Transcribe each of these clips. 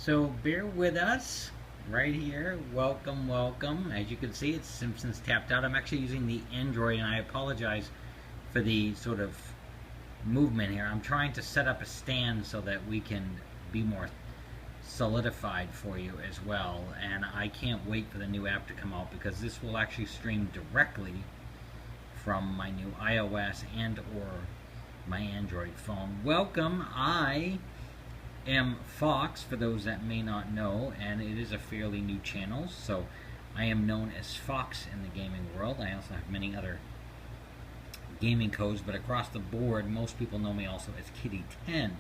So bear with us right here. Welcome, welcome. As you can see, it's Simpsons Tapped Out. I'm actually using the Android, and I apologize for the sort of movement here. I'm trying to set up a stand so that we can be more solidified for you as well. And I can't wait for the new app to come out because this will actually stream directly from my new iOS and or my Android phone. Welcome. I am Fox, for those that may not know, and it is a fairly new channel, so I am known as Fox in the gaming world. I also have many other gaming codes, but across the board, most people know me also as Kitty10,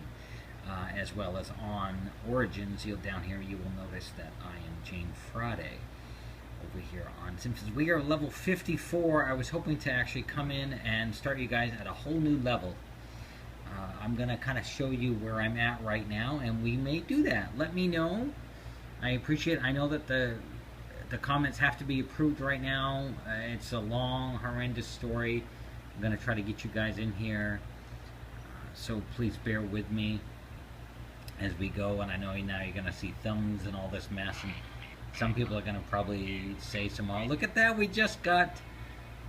as well as on Origins. Down here you will notice that I am Jane Friday over here on Simpsons. We are level 54. I was hoping to actually come in and start you guys at a whole new level. I'm going to kind of show you where I'm at right now, and we may do that. Let me know. I appreciate it. I know that the comments have to be approved right now. It's a long, horrendous story. I'm going to try to get you guys in here, so please bear with me as we go. And I know now you're going to see thumbs and all this mess, and some people are going to probably say tomorrow, look at that, we just got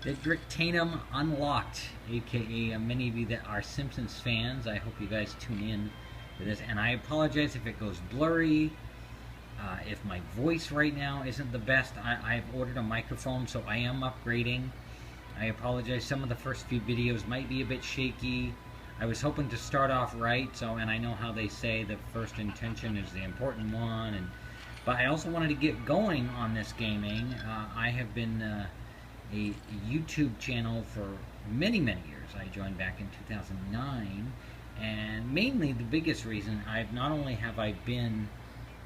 the Drictanum unlocked, aka many of you that are Simpsons fans. I hope you guys tune in to this, and I apologize if it goes blurry, if my voice right now isn't the best. I've ordered a microphone, so I am upgrading. I apologize, some of the first few videos might be a bit shaky. I was hoping to start off right, and I know how they say the first intention is the important one, but I also wanted to get going on this gaming. I have been a YouTube channel for many years. I joined back in 2009, and mainly the biggest reason, not only have I been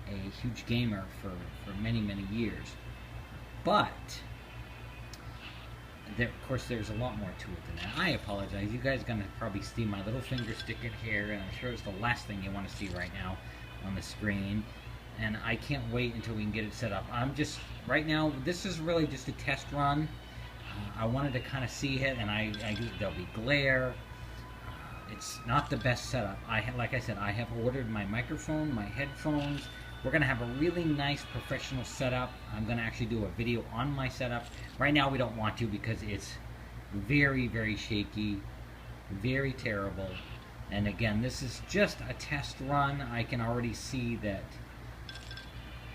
a huge gamer for many years, but of course there's a lot more to it than that. I apologize, you guys are going to probably see my little finger sticking here, and I'm sure it's the last thing you want to see right now on the screen, and I can't wait until we can get it set up. Right now, this is really just a test run. I wanted to kind of see it, and there'll be glare. It's not the best setup. Like I said, I have ordered my microphone, my headphones. We're going to have a really nice professional setup. I'm going to actually do a video on my setup. Right now we don't want to because it's very shaky, very terrible. And again, this is just a test run. I can already see that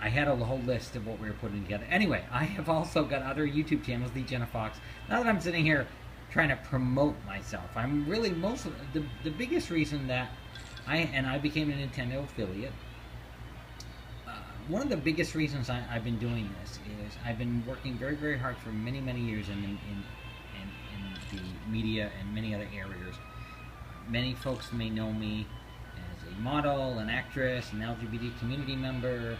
I had a whole list of what we were putting together. Anyway, I have also got other YouTube channels, the CatandFox. Now that I'm sitting here trying to promote myself, I'm really the biggest reason that I became a Nintendo affiliate. One of the biggest reasons I've been doing this is I've been working very hard for many years in the media and many other areas. Many folks may know me as a model, an actress, an LGBT community member,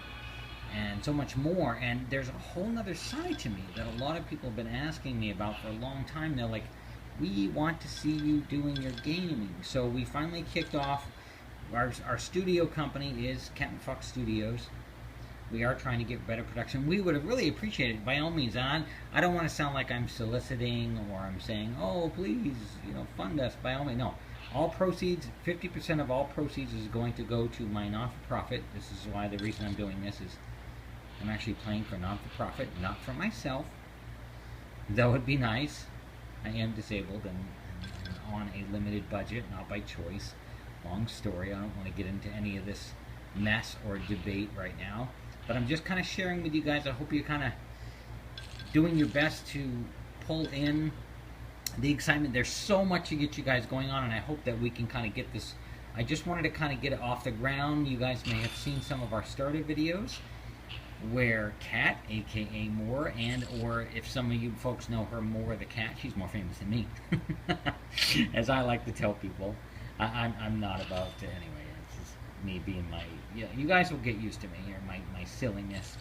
and so much more. And there's a whole nother side to me that a lot of people have been asking me about for a long time. They're like, we want to see you doing your gaming. So we finally kicked off. Our studio company is CatandFox Studios. We are trying to get better production. We would have really appreciated it, by all means. And I don't want to sound like I'm soliciting or I'm saying, oh, please, fund us, by all means. No. All proceeds, 50% of all proceeds is going to go to my non-for-profit. This is why the reason I'm doing this is I'm actually playing for non-for-profit, not for myself. That would be nice. I am disabled and on a limited budget, not by choice. Long story. I don't want to get into any of this mess or debate right now. But I'm just kind of sharing with you guys. I hope you're kind of doing your best to pull in the excitement. There's so much to get you guys going on, and I hope that we can kind of get this. I just wanted to kind of get it off the ground. You guys may have seen some of our starter videos where Cat, aka Moore, or if some of you folks know her, Moore the cat, she's more famous than me. As I like to tell people, I'm not about to anyway. It's just me being you guys will get used to me here, my silliness.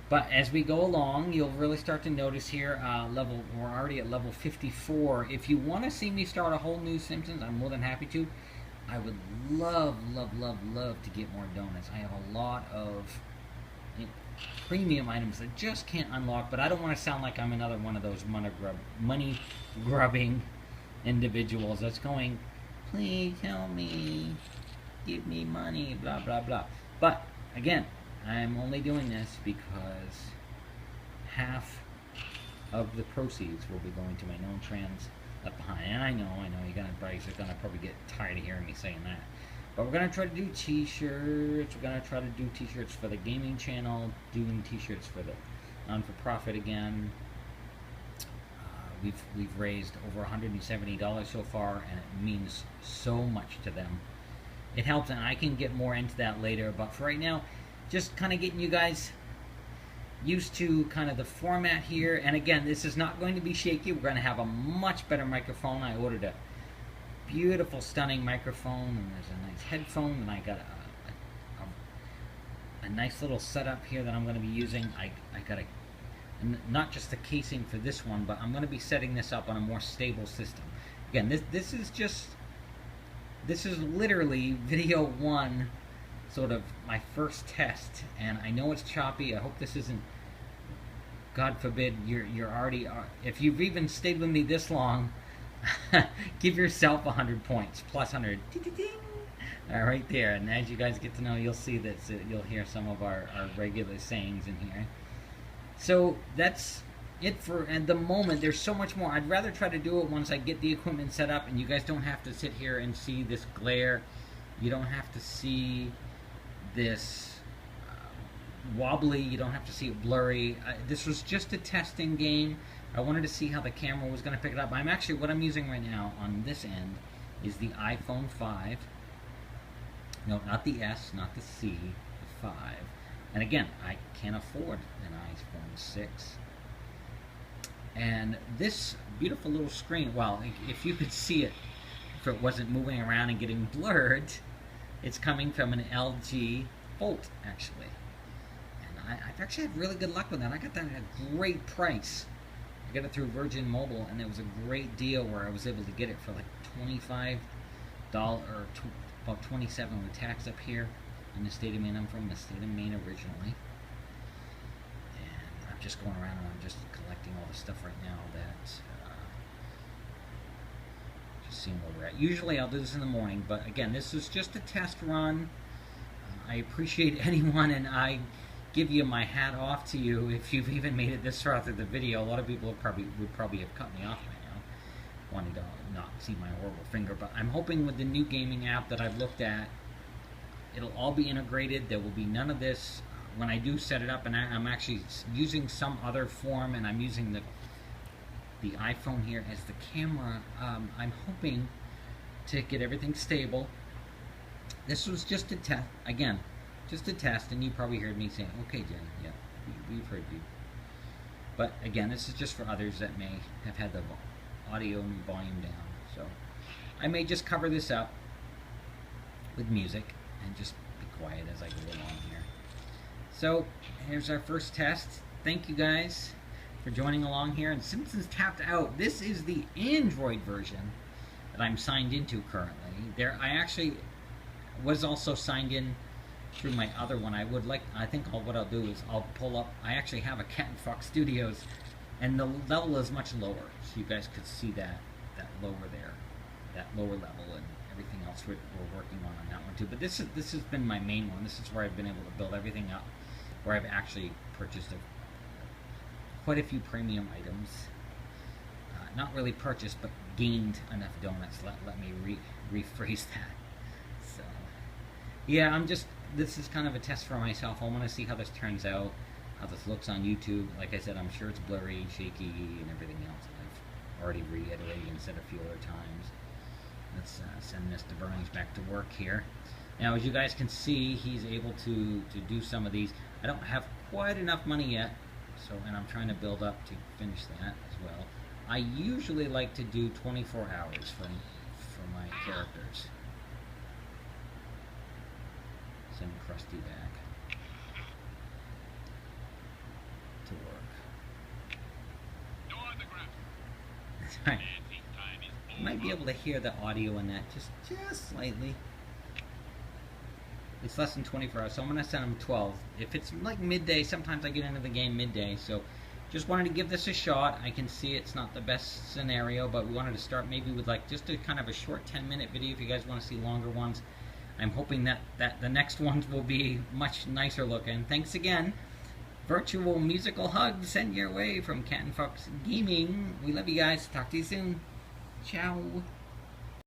But as we go along, you'll really start to notice here, we're already at level 54. If you want to see me start a whole new Simpsons, I'm more than happy to. I would love to get more donuts. I have a lot of premium items that just can't unlock, but I don't want to sound like I'm another one of those money grubbing individuals that's going, please help me, give me money, blah blah blah. But again, I'm only doing this because half of the proceeds will be going to my known trans left behind. And I know, you guys are gonna probably get tired of hearing me saying that. But we're gonna try to do t-shirts. We're gonna try to do t-shirts for the gaming channel, doing t-shirts for the non-for-profit again. We've raised over $170 so far, and it means so much to them. It helps, and I can get more into that later. But for right now, just kind of getting you guys used to kind of the format here. And again, this is not going to be shaky. We're going to have a much better microphone. I ordered a beautiful, stunning microphone, and there's a nice headphone, and I got a nice little setup here that I'm going to be using. I got not just the casing for this one, but I'm going to be setting this up on a more stable system. Again, this is literally video 1, sort of my first test, and I know it's choppy. I hope this isn't, God forbid, you're already, if you've even stayed with me this long, give yourself 100 points, plus 100, right there. And as you guys get to know, you'll see that you'll hear some of our regular sayings in here. So that's it for at the moment. There's so much more. I'd rather try to do it once I get the equipment set up, and you guys don't have to sit here and see this glare. You don't have to see this wobbly. You don't have to see it blurry. This was just a testing game. I wanted to see how the camera was going to pick it up. What I'm using right now on this end is the iPhone 5. No, not the S, not the C, the 5. And again, I can't afford an iPhone 6. And this beautiful little screen, well, if you could see it, if it wasn't moving around and getting blurred, it's coming from an LG Volt, actually. And I've actually had really good luck with that. I got that at a great price. I got it through Virgin Mobile, and it was a great deal where I was able to get it for like $25, or about $27 with tax up here in the state of Maine. I'm from the state of Maine originally. And I'm just going around and I'm just collecting all the stuff right now that, just seeing where we're at. Usually I'll do this in the morning, but again, this is just a test run. I appreciate anyone, and I give you my hat off to you if you've even made it this far through the video. A lot of people would probably have cut me off by now, wanting to not see my horrible finger. But I'm hoping with the new gaming app that I've looked at, it'll all be integrated. There will be none of this when I do set it up, and I'm actually using some other form, and I'm using the iPhone here as the camera. I'm hoping to get everything stable. This was just a test, again, just a test, and you probably heard me saying, okay, Jen, yeah, we've heard you. But again, this is just for others that may have had the audio and volume down. So I may just cover this up with music and just be quiet as I go along here. So here's our first test. Thank you guys for joining along here. And Simpsons Tapped Out. This is the Android version that I'm signed into currently. I actually was also signed in through my other one. What I'll do is I'll pull up. I actually have a CatandFox Studios, and the level is much lower, so you guys could see that lower there, that lower level, and everything else we're working on that one too. But this has been my main one. This is where I've been able to build everything up, where I've actually purchased quite a few premium items. Not really purchased, but gained enough donuts. Let me rephrase that. So yeah, this is kind of a test for myself. I want to see how this turns out, how this looks on YouTube. Like I said, I'm sure it's blurry, shaky, and everything else that I've already reiterated and said a few other times. Let's send Mr. Burns back to work here. Now, as you guys can see, he's able to do some of these. I don't have quite enough money yet, and I'm trying to build up to finish that as well. I usually like to do 24 hours for my characters. Send Krusty back to work. That's right. You might be able to hear the audio in that just slightly. It's less than 24 hours, so I'm going to send them 12. If it's like midday, sometimes I get into the game midday, so just wanted to give this a shot. I can see it's not the best scenario, but we wanted to start maybe with like just a kind of a short 10-minute video if you guys want to see longer ones. I'm hoping that the next ones will be much nicer looking. Thanks again. Virtual musical hugs sent your way from CatandFox Gaming. We love you guys. Talk to you soon. Ciao.